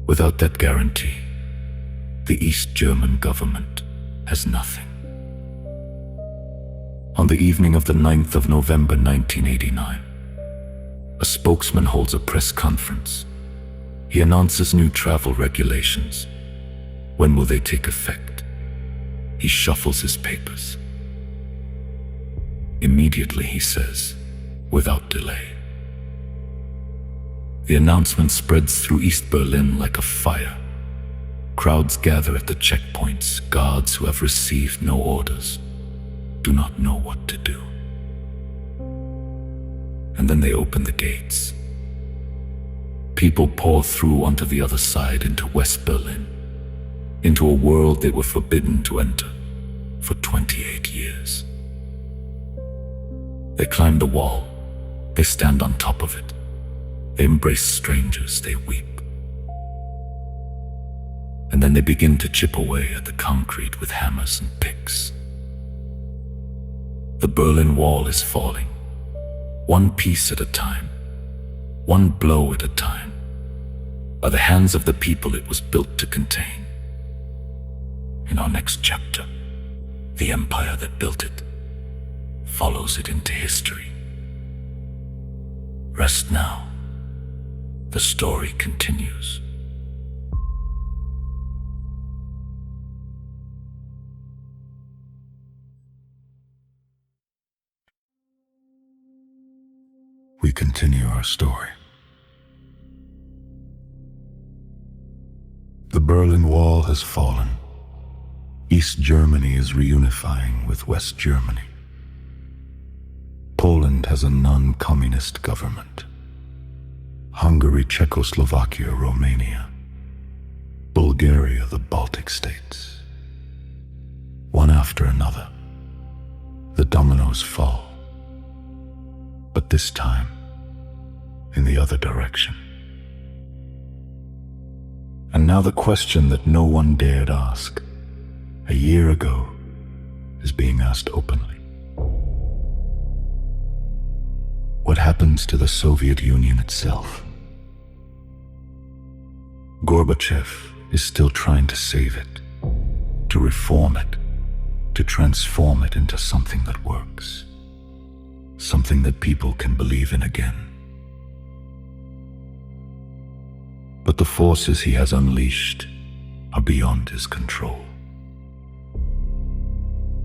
Without that guarantee, the East German government has nothing. On the evening of the 9th of November 1989, a spokesman holds a press conference. He announces new travel regulations. When will they take effect? He shuffles his papers. Immediately, he says, without delay. The announcement spreads through East Berlin like a fire. Crowds gather at the checkpoints. Guards who have received no orders do not know what to do. And then they open the gates. People pour through onto the other side into West Berlin, into a world they were forbidden to enter for 28 years. They climb the wall. They stand on top of it. They embrace strangers. They weep. And then they begin to chip away at the concrete with hammers and picks. The Berlin Wall is falling, one piece at a time, one blow at a time, by the hands of the people it was built to contain. In our next chapter, the empire that built it follows it into history. Rest now. The story continues. We continue our story. The Berlin Wall has fallen. East Germany is reunifying with West Germany. Poland has a non-communist government. Hungary, Czechoslovakia, Romania. Bulgaria, the Baltic states. One after another, the dominoes fall. But this time, in the other direction. And now the question that no one dared ask a year ago is being asked openly. What happens to the Soviet Union itself? Gorbachev is still trying to save it, to reform it, to transform it into something that works, something that people can believe in again. But the forces he has unleashed are beyond his control.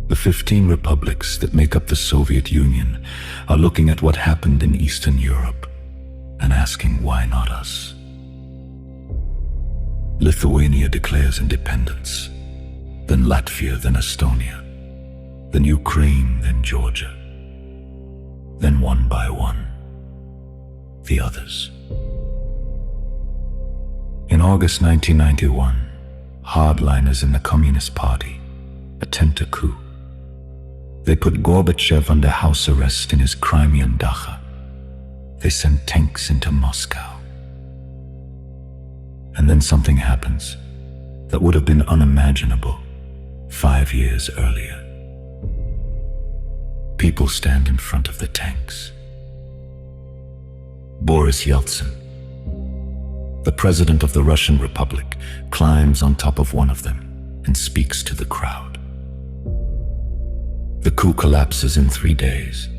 The 15 republics that make up the Soviet Union are looking at what happened in Eastern Europe and asking, why not us? Lithuania declares independence, then Latvia, then Estonia, then Ukraine, then Georgia, then one by one, the others. In August 1991, hardliners in the Communist Party attempt a coup. They put Gorbachev under house arrest in his Crimean dacha. They send tanks into Moscow. And then something happens that would have been unimaginable 5 years earlier. People stand in front of the tanks. Boris Yeltsin, the president of the Russian Republic, climbs on top of one of them and speaks to the crowd. The coup collapses in 3 days.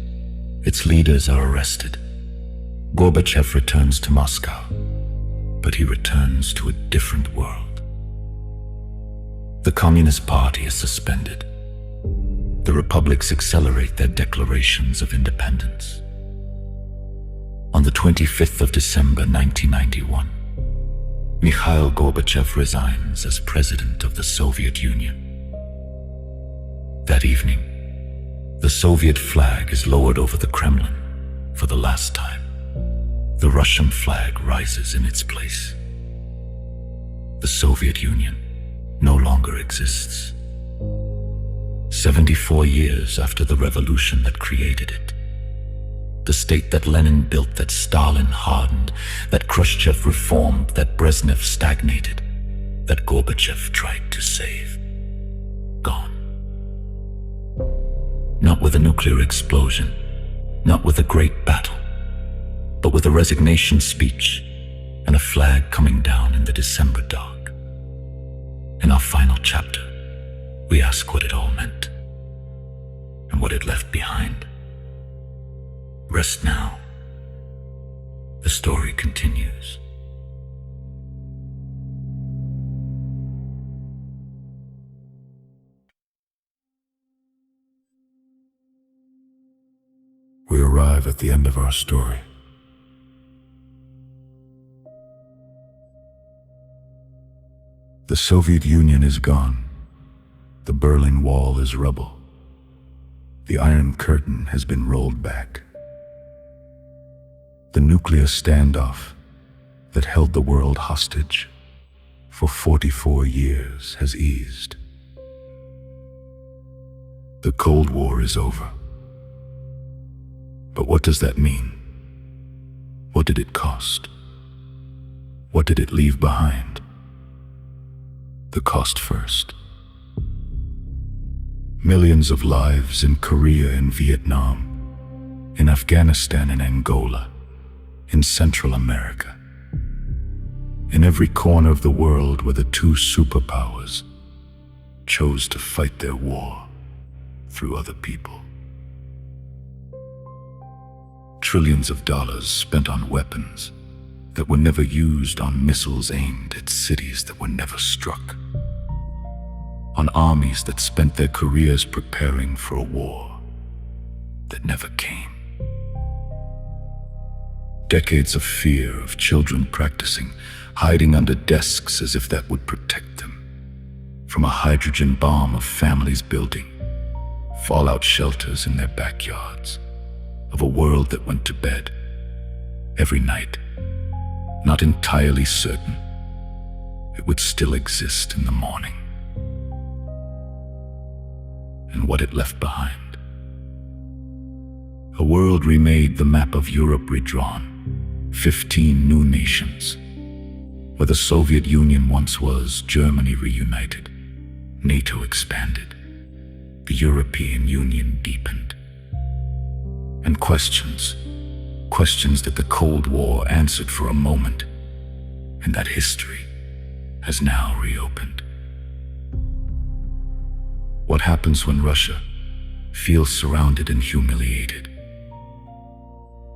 Its leaders are arrested. Gorbachev returns to Moscow, but he returns to a different world. The Communist Party is suspended. The republics accelerate their declarations of independence. On the 25th of December 1991, Mikhail Gorbachev resigns as president of the Soviet Union. That evening, the Soviet flag is lowered over the Kremlin for the last time. The Russian flag rises in its place. The Soviet Union no longer exists. 74 years after the revolution that created it, the state that Lenin built, that Stalin hardened, that Khrushchev reformed, that Brezhnev stagnated, that Gorbachev tried to save, gone. Not with a nuclear explosion, not with a great battle, but with a resignation speech and a flag coming down in the December dark. In our final chapter, we ask what it all meant and what it left behind. Rest now. The story continues. We arrive at the end of our story. The Soviet Union is gone. The Berlin Wall is rubble. The Iron Curtain has been rolled back. The nuclear standoff that held the world hostage for 44 years has eased. The Cold War is over. But what does that mean? What did it cost? What did it leave behind? The cost first. Millions of lives in Korea and Vietnam, in Afghanistan and Angola, in Central America, in every corner of the world where the two superpowers chose to fight their war through other people. Trillions of dollars spent on weapons that were never used, on missiles aimed at cities that were never struck, on armies that spent their careers preparing for a war that never came. Decades of fear of children practicing, hiding under desks as if that would protect them from a hydrogen bomb of families building fallout shelters in their backyards, of a world that went to bed every night, not entirely certain it would still exist in the morning. And what it left behind. A world remade, the map of Europe redrawn, 15 new nations, Where the Soviet Union once was, Germany reunited. NATO expanded. The European Union deepened. And questions that the Cold War answered for a moment, and that history has now reopened. What happens when Russia feels surrounded and humiliated?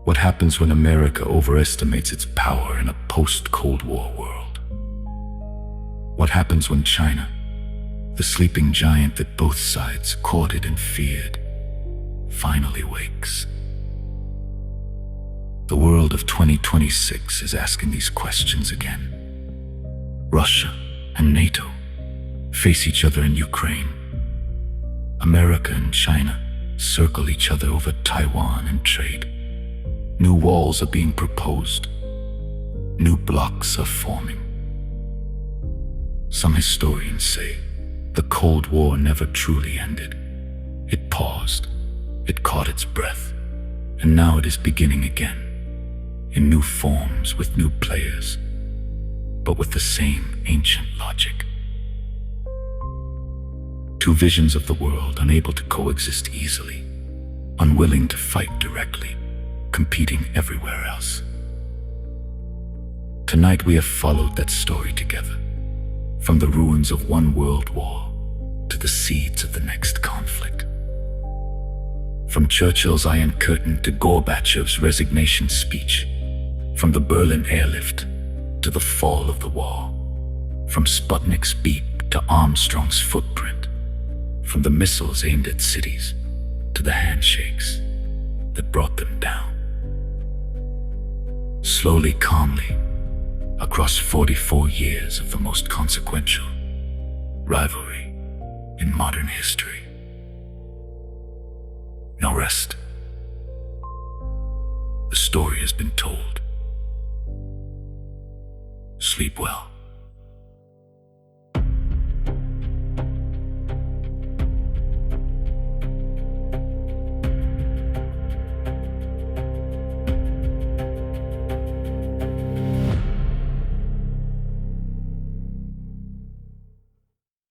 What happens when America overestimates its power in a post-Cold War world? What happens when China, the sleeping giant that both sides courted and feared, finally wakes? The world of 2026 is asking these questions again. Russia and NATO face each other in Ukraine. America and China circle each other over Taiwan and trade. New walls are being proposed. New blocks are forming. Some historians say the Cold War never truly ended. It paused, it caught its breath, and now it is beginning again, in new forms with new players, but with the same ancient logic. Two visions of the world unable to coexist easily, unwilling to fight directly, competing everywhere else. Tonight we have followed that story together, from the ruins of one world war to the seeds of the next conflict. From Churchill's Iron Curtain to Gorbachev's resignation speech, from the Berlin Airlift to the fall of the wall, from Sputnik's beep to Armstrong's footprint, from the missiles aimed at cities to the handshakes that brought them down. Slowly, calmly, across 44 years of the most consequential rivalry in modern history. No rest. The story has been told. Sleep well.